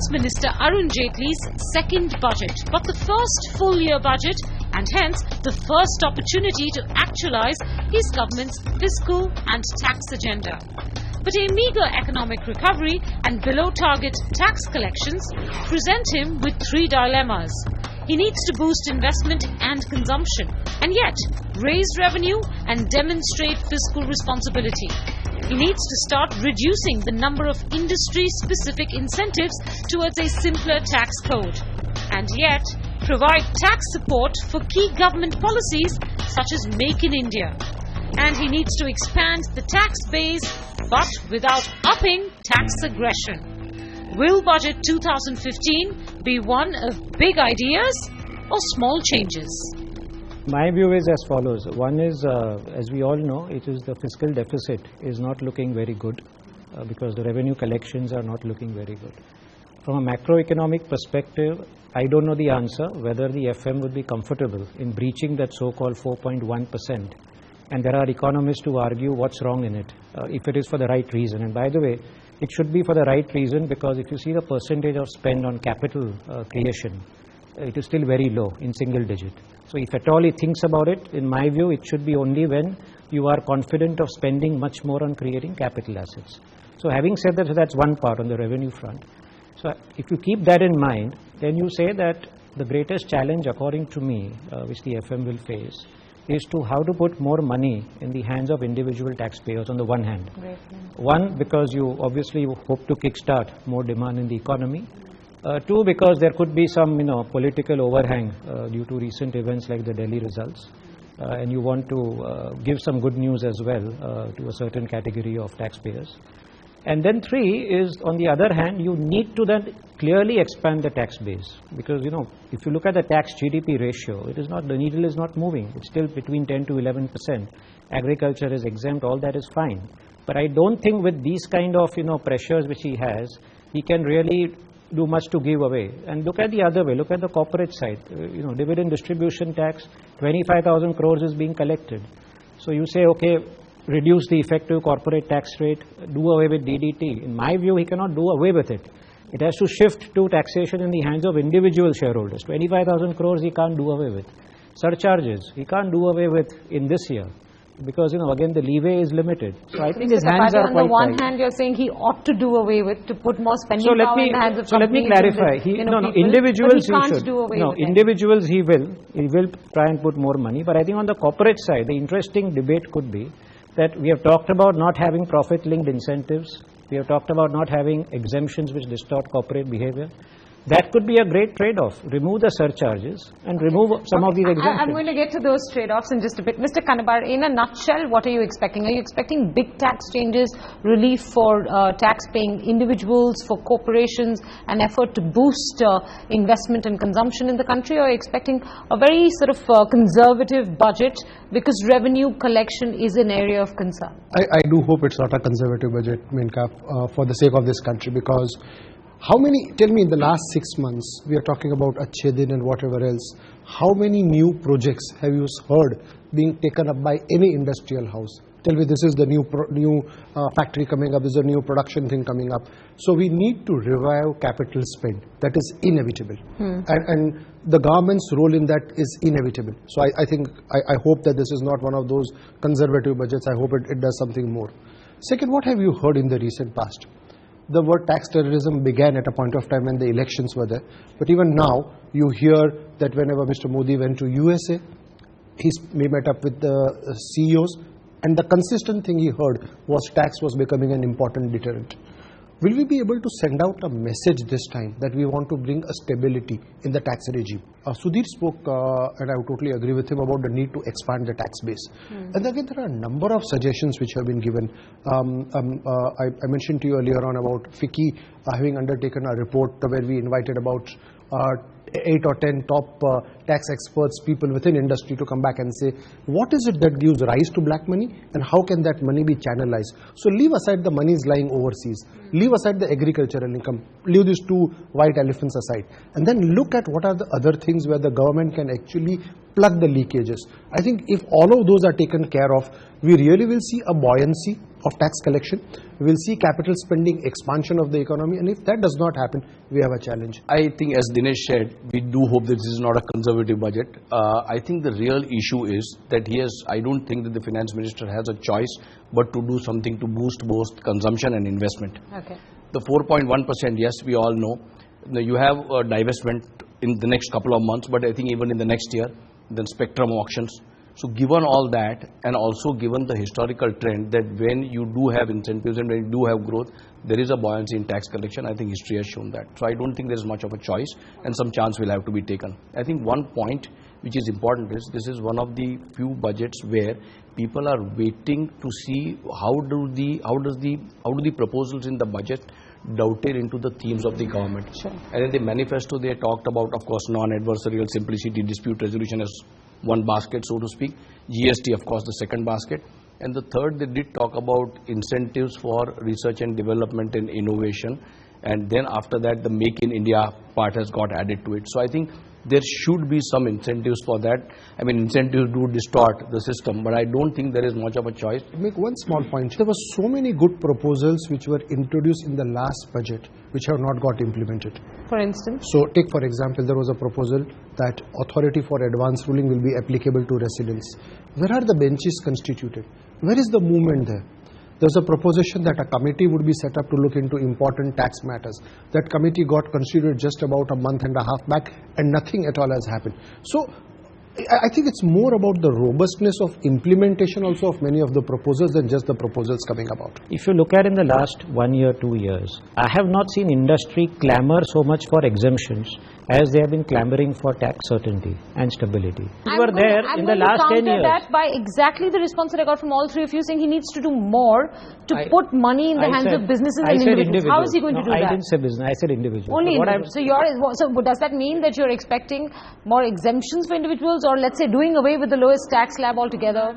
Finance Minister Arun Jaitly's second budget, but the first full-year budget and hence the first opportunity to actualize his government's fiscal and tax agenda. But a meagre economic recovery and below-target tax collections present him with three dilemmas. He needs to boost investment and consumption, and yet raise revenue and demonstrate fiscal responsibility. He needs to start reducing the number of industry-specific incentives towards a simpler tax code, and yet provide tax support for key government policies such as Make in India. And he needs to expand the tax base, but without upping tax aggression. Will Budget 2015 be one of big ideas or small changes? My view is as follows. One is, as we all know, it is the fiscal deficit is not looking very good because the revenue collections are not looking very good. From a macroeconomic perspective, I don't know the answer whether the FM would be comfortable in breaching that so-called 4.1%. And there are economists who argue what's wrong in it, if it is for the right reason. And by the way, it should be for the right reason, because if you see the percentage of spend on capital creation, it is still very low, in single digit. So if at all he thinks about it, in my view, it should be only when you are confident of spending much more on creating capital assets. So having said that, so that's one part on the revenue front. So if you keep that in mind, then you say that the greatest challenge, according to me, which the FM will face, is to how to put more money in the hands of individual taxpayers on the one hand. Great. One, because you obviously hope to kickstart more demand in the economy. Two, because there could be some political overhang due to recent events like the Delhi results. And you want to give some good news as well to a certain category of taxpayers. And then three is, on the other hand, you need to then clearly expand the tax base, because if you look at the tax GDP ratio, it is not, the needle is not moving. It's still between 10 to 11%. Agriculture is exempt, all that is fine. But I don't think with these kind of pressures which he has, he can really do much to give away. And look at the other way, look at the corporate side. Dividend distribution tax, 25,000 crores is being collected. So you say, okay, reduce the effective corporate tax rate, do away with DDT. In my view, he cannot do away with it. It has to shift to taxation in the hands of individual shareholders. 25,000 crores he can't do away with. Surcharges, he can't do away with in this year, because again the leeway is limited. So I think his hands are quite tied. On the one hand, you're saying he ought to do away with, to put more spending power in the hands of companies. So let me clarify. Individuals he can't do away with individuals he will try and put more money. But I think on the corporate side, the interesting debate could be that we have talked about not having profit-linked incentives. We have talked about not having exemptions which distort corporate behavior. That could be a great trade-off. Remove the surcharges and remove some of these exemptions. I'm going to get to those trade-offs in just a bit. Mr. Kanabar, in a nutshell, what are you expecting? Are you expecting big tax changes, relief for tax-paying individuals, for corporations, an effort to boost investment and consumption in the country? Or are you expecting a very sort of conservative budget because revenue collection is an area of concern? I do hope it's not a conservative budget, Menka, for the sake of this country, because tell me, in the last 6 months, we are talking about Achedin and whatever else, how many new projects have you heard being taken up by any industrial house? Tell me, this is the new factory coming up, this is a new production thing coming up. So we need to revive capital spend. That is inevitable. And the government's role in that is inevitable. So I think, I hope that this is not one of those conservative budgets. I hope it does something more. Second, what have you heard in the recent past? The word tax terrorism began at a point of time when the elections were there. But even now, you hear that whenever Mr. Modi went to USA, he met up with the CEOs, and the consistent thing he heard was tax was becoming an important deterrent. Will we be able to send out a message this time that we want to bring a stability in the tax regime? Sudhir spoke, and I would totally agree with him, about the need to expand the tax base. And again, there are a number of suggestions which have been given. I mentioned to you earlier on about FICCI having undertaken a report where we invited about 8 or 10 top tax experts, people within industry, to come back and say, what is it that gives rise to black money and how can that money be channelized? So leave aside the monies lying overseas, leave aside the agricultural income, leave these two white elephants aside, and then look at what are the other things where the government can actually plug the leakages. I think if all of those are taken care of, we really will see a buoyancy of tax collection. We will see capital spending, expansion of the economy, and if that does not happen, we have a challenge. I think, as Dinesh said, we do hope that this is not a conservative budget. I think the real issue is that I don't think that the Finance Minister has a choice but to do something to boost both consumption and investment. Okay. The 4.1%, yes, we all know. You have a divestment in the next couple of months, but I think even in the next year, then spectrum auctions. So given all that, and also given the historical trend that when you do have incentives and when you do have growth, there is a buoyancy in tax collection. I think history has shown that. So I don't think there is much of a choice, and some chance will have to be taken. I think one point which is important is this is one of the few budgets where people are waiting to see how do the proposals in the budget dovetail into the themes of the government. Sure. And in the manifesto they talked about, of course, non-adversarial simplicity, dispute resolution as one basket, so to speak. GST, of course, the second basket. And the third, they did talk about incentives for research and development and innovation. And then after that, the Make in India part has got added to it. So I think there should be some incentives for that. I mean, incentives do distort the system, but I don't think there is much of a choice. Make one small point. There were so many good proposals which were introduced in the last budget which have not got implemented. For instance? So take for example, there was a proposal that authority for advance ruling will be applicable to residents. Where are the benches constituted? Where is the movement there? There's a proposition that a committee would be set up to look into important tax matters. That committee got constituted just about a month and a half back, and nothing at all has happened. So I think it's more about the robustness of implementation also of many of the proposals than just the proposals coming about. If you look at in the last 1 year, 2 years, I have not seen industry clamor so much for exemptions as they have been clamoring for tax certainty and stability. We were there in the last 10 years. That by exactly the response that I got from all three of you, saying he needs to do more to put money in the hands of businesses and individuals. How is he going to do that? I didn't say business, I said individuals. Only individuals. So does that mean that you're expecting more exemptions for individuals, or let's say doing away with the lowest tax slab altogether?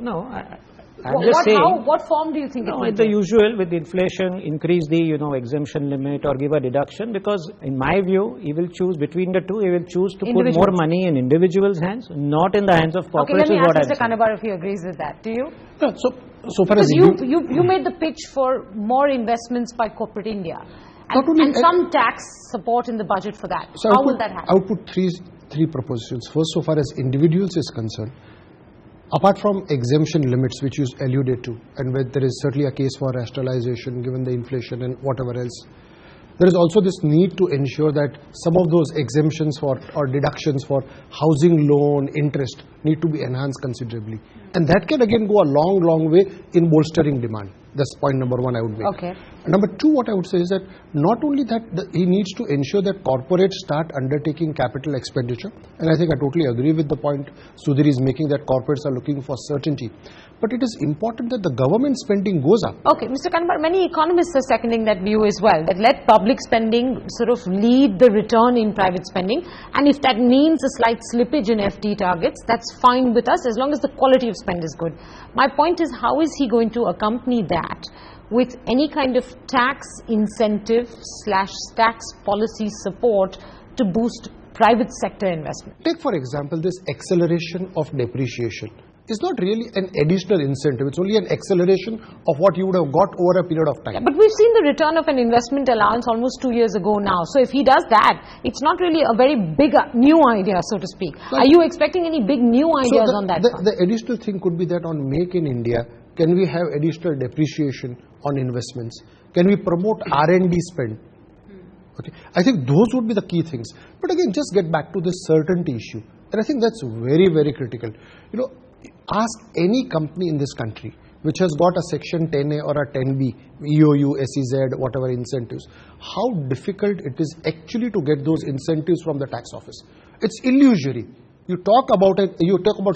No, I'm just saying. What form do you think it will take? The usual, with inflation, increase the exemption limit or give a deduction, because in my view, he will choose between the two. He will choose to put more money in individuals' hands, not in the hands of corporates. Okay, let me ask Mr. Kanabar if he agrees with that. Do you? Yeah, so far as you made the pitch for more investments by corporate India, and some tax support in the budget for that. So how will that happen? I would put three propositions. First, so far as individuals is concerned, apart from exemption limits which you alluded to, and where there is certainly a case for rationalization given the inflation and whatever else, there is also this need to ensure that some of those exemptions or deductions for housing loan interest need to be enhanced considerably, and that can again go a long way in bolstering demand. That's point number one I would make. Okay. Number two, what I would say is that not only that he needs to ensure that corporates start undertaking capital expenditure, and I think I totally agree with the point Sudhir is making that corporates are looking for certainty, but it is important that the government spending goes up. Okay, Mr. Kanabar, many economists are seconding that view as well, that let public spending sort of lead the return in private spending, and if that means a slight slippage in FD targets, that's fine with us as long as the quality of spend is good. My point is, how is he going to accompany that with any kind of tax incentive / tax policy support to boost private sector investment? Take for example this acceleration of depreciation. It's not really an additional incentive, it's only an acceleration of what you would have got over a period of time. Yeah, but we've seen the return of an investment allowance almost 2 years ago now. So if he does that, it's not really a very big new idea, so to speak. Are you expecting any big new ideas on that front? The additional thing could be that on Make in India, can we have additional depreciation on investments? Can we promote R&D spend? Okay, I think those would be the key things. But again, just get back to this certainty issue. And I think that's very critical. Ask any company in this country which has got a section 10A or a 10B, EOU, SEZ, whatever incentives, how difficult it is actually to get those incentives from the tax office. It's illusory. You talk about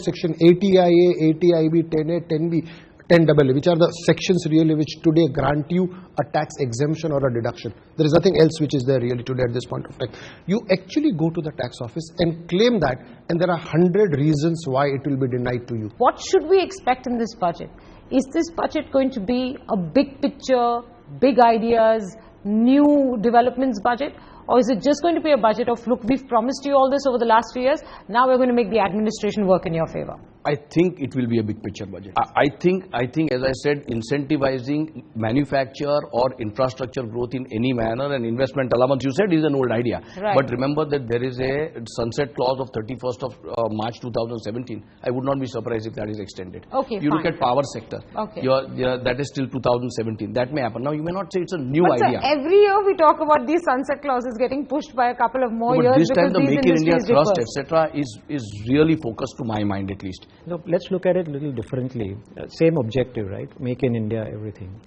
section 80IA, 80IB, 10A, 10B, 10AA, which are the sections really which today grant you a tax exemption or a deduction. There is nothing else which is there really today at this point of time. You actually go to the tax office and claim that, and there are 100 reasons why it will be denied to you. What should we expect in this budget? Is this budget going to be a big picture, big ideas, new developments budget? Or is it just going to be a budget of, look, we've promised you all this over the last few years, now we're going to make the administration work in your favor? I think it will be a big picture budget. I think, as I said, incentivizing manufacture or infrastructure growth in any manner and investment allowance, you said, is an old idea. Right. But remember that there is a sunset clause of 31st of March 2017. I would not be surprised if that is extended. Okay, you look fine. at power sector. Okay. That is still 2017. That may happen. Now, you may not say it's a new But idea. sir, every year we talk about these sunset clauses getting pushed by a couple of more But years this time because the these Make in India industries thrust, differ. etc., is really focused, to my mind at least. Look, let's look at it a little differently. Same objective, right? Make in India everything.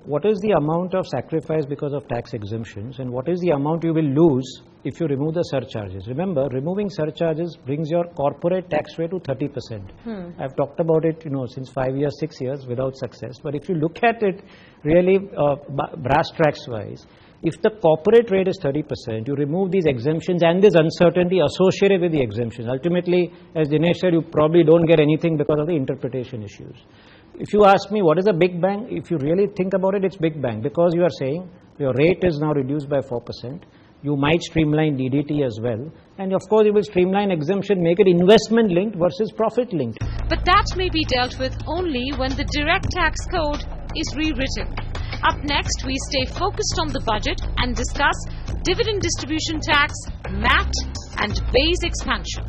What is the amount of sacrifice because of tax exemptions, and what is the amount you will lose if you remove the surcharges? Remember, removing surcharges brings your corporate tax rate to 30%. I've talked about it, since 5 years, 6 years without success. But if you look at it really brass tracks wise, if the corporate rate is 30%, you remove these exemptions and this uncertainty associated with the exemptions. Ultimately, as Dinesh said, you probably don't get anything because of the interpretation issues. If you ask me what is a big bang, if you really think about it, it's big bang, because you are saying your rate is now reduced by 4%. You might streamline DDT as well. And of course, you will streamline exemption, make it investment linked versus profit linked. But that may be dealt with only when the direct tax code is rewritten. Up next, we stay focused on the budget and discuss dividend distribution tax, MAT, and base expansion.